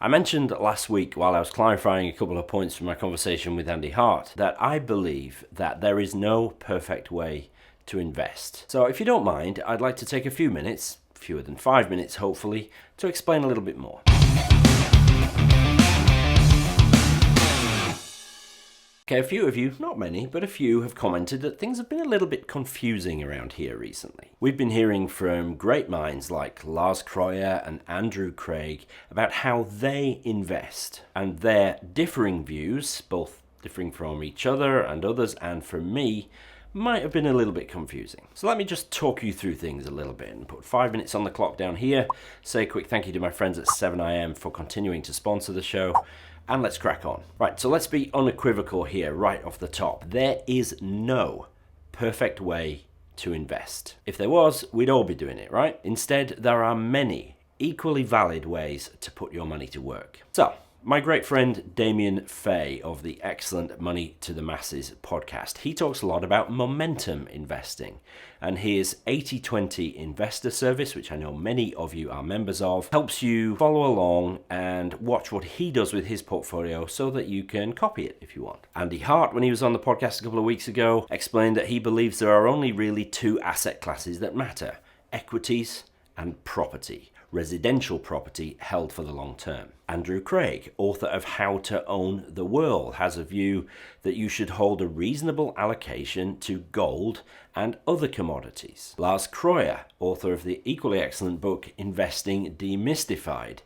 I mentioned last week while I was clarifying a couple of points from my conversation with Andy Hart that I believe that there is no perfect way to invest. So if you don't mind, I'd like to take a few minutes, fewer than 5 minutes hopefully, to explain a little bit more. Okay, a few of you, not many, but a few have commented that things have been a little bit confusing around here recently. We've been hearing from great minds like Lars Kroyer and Andrew Craig about how they invest, and their differing views, both differing from each other and others and from me, might have been a little bit confusing. So let me just talk you through things a little bit and put 5 minutes on the clock down here, say a quick thank you to my friends at 7IM for continuing to sponsor the show, and let's crack on. Right, so let's be unequivocal here right off the top. There is no perfect way to invest. If there was, we'd all be doing it, right? Instead, there are many equally valid ways to put your money to work. So, my great friend Damien Fay of the excellent Money to the Masses podcast, he talks a lot about momentum investing, and his 80/20 investor service, which I know many of you are members of, helps you follow along and watch what he does with his portfolio so that you can copy it if you want. Andy Hart, when he was on the podcast a couple of weeks ago, explained that he believes there are only really two asset classes that matter: equities and property. Residential property held for the long term. Andrew Craig, author of How to Own the World, has a view that you should hold a reasonable allocation to gold and other commodities. Lars Kroyer, author of the equally excellent book Investing Demystified,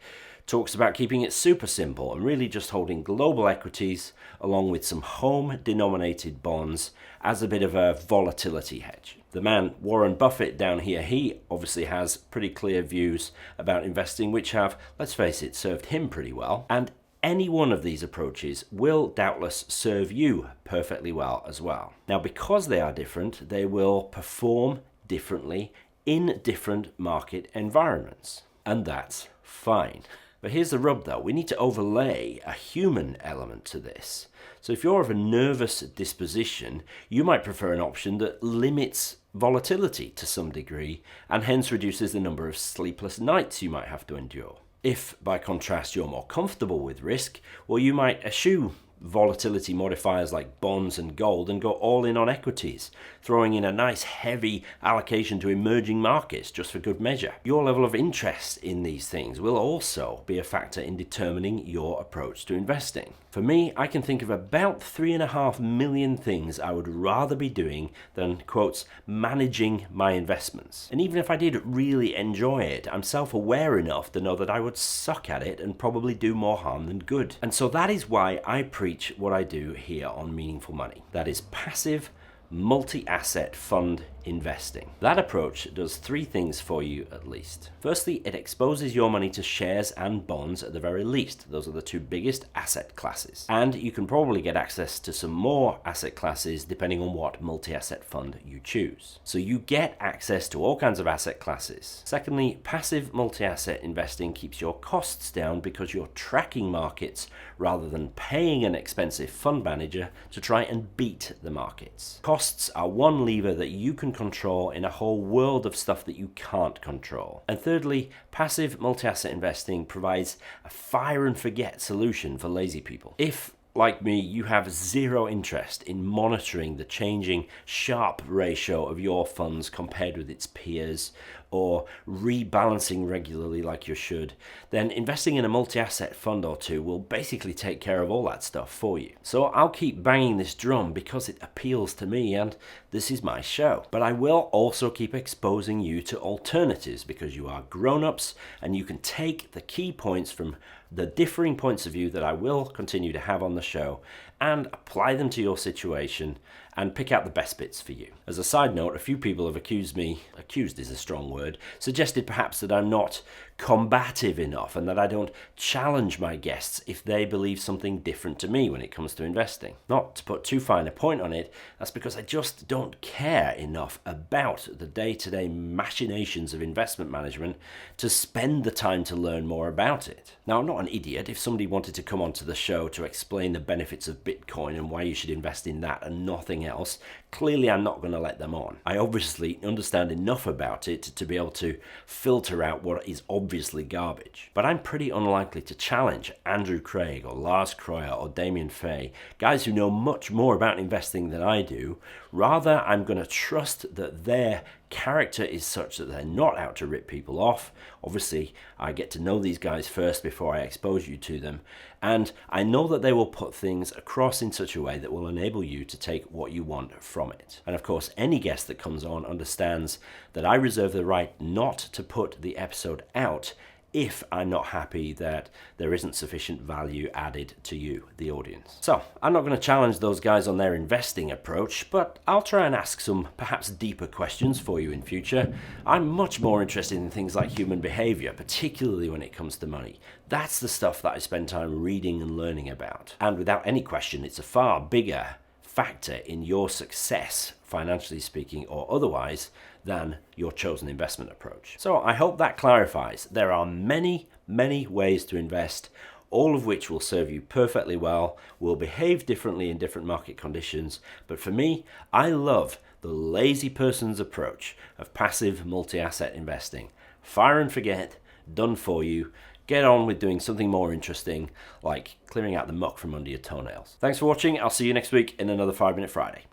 talks about keeping it super simple and really just holding global equities along with some home-denominated bonds as a bit of a volatility hedge. The man, Warren Buffett, down here, he obviously has pretty clear views about investing, which have, let's face it, served him pretty well. And any one of these approaches will doubtless serve you perfectly well as well. Now, because they are different, they will perform differently in different market environments. And that's fine. But here's the rub though, we need to overlay a human element to this. So if you're of a nervous disposition, you might prefer an option that limits volatility to some degree and hence reduces the number of sleepless nights you might have to endure. If, by contrast, you're more comfortable with risk, well, you might eschew volatility modifiers like bonds and gold and go all in on equities, throwing in a nice heavy allocation to emerging markets just for good measure. Your level of interest in these things will also be a factor in determining your approach to investing. For me, I can think of about 3.5 million things I would rather be doing than, quotes, managing my investments. And even if I did really enjoy it, I'm self-aware enough to know that I would suck at it and probably do more harm than good. And so that is why I preach what I do here on Meaningful Money. That is passive, multi-asset fund investing. That approach does three things for you at least. Firstly, it exposes your money to shares and bonds at the very least. Those are the two biggest asset classes. And you can probably get access to some more asset classes depending on what multi-asset fund you choose. So you get access to all kinds of asset classes. Secondly, passive multi-asset investing keeps your costs down because you're tracking markets rather than paying an expensive fund manager to try and beat the markets. Costs are one lever that you can control in a whole world of stuff that you can't control. And thirdly, passive multi-asset investing provides a fire and forget solution for lazy people. If, like me, you have zero interest in monitoring the changing Sharpe ratio of your funds compared with its peers, or rebalancing regularly like you should, then investing in a multi-asset fund or two will basically take care of all that stuff for you. So I'll keep banging this drum because it appeals to me and this is my show. But I will also keep exposing you to alternatives because you are grown-ups and you can take the key points from the differing points of view that I will continue to have on the show and apply them to your situation and pick out the best bits for you. As a side note, a few people have accused is a strong word, suggested perhaps that I'm not combative enough and that I don't challenge my guests if they believe something different to me when it comes to investing. Not to put too fine a point on it, that's because I just don't care enough about the day-to-day machinations of investment management to spend the time to learn more about it. Now, I'm not an idiot. If somebody wanted to come onto the show to explain the benefits of Bitcoin and why you should invest in that and nothing else, clearly I'm not going to let them on. I obviously understand enough about it to be able to filter out what is obviously garbage. But I'm pretty unlikely to challenge Andrew Craig or Lars Kroyer or Damien Fay, guys who know much more about investing than I do. Rather, I'm going to trust that their character is such that they're not out to rip people off. Obviously, I get to know these guys first before I expose you to them, and I know that they will put things across in such a way that will enable you to take what you want from it. And of course, any guest that comes on understands that I reserve the right not to put the episode out if I'm not happy that there isn't sufficient value added to you, the audience. So, I'm not going to challenge those guys on their investing approach, but I'll try and ask some perhaps deeper questions for you in future. I'm much more interested in things like human behavior, particularly when it comes to money. That's the stuff that I spend time reading and learning about. And without any question, it's a far bigger factor in your success, financially speaking or otherwise, than your chosen investment approach. So I hope that clarifies. There are many, many ways to invest, all of which will serve you perfectly well, will behave differently in different market conditions. But for me, I love the lazy person's approach of passive multi-asset investing. Fire and forget, done for you. Get on with doing something more interesting, like clearing out the muck from under your toenails. Thanks for watching. I'll see you next week in another 5 Minute Friday.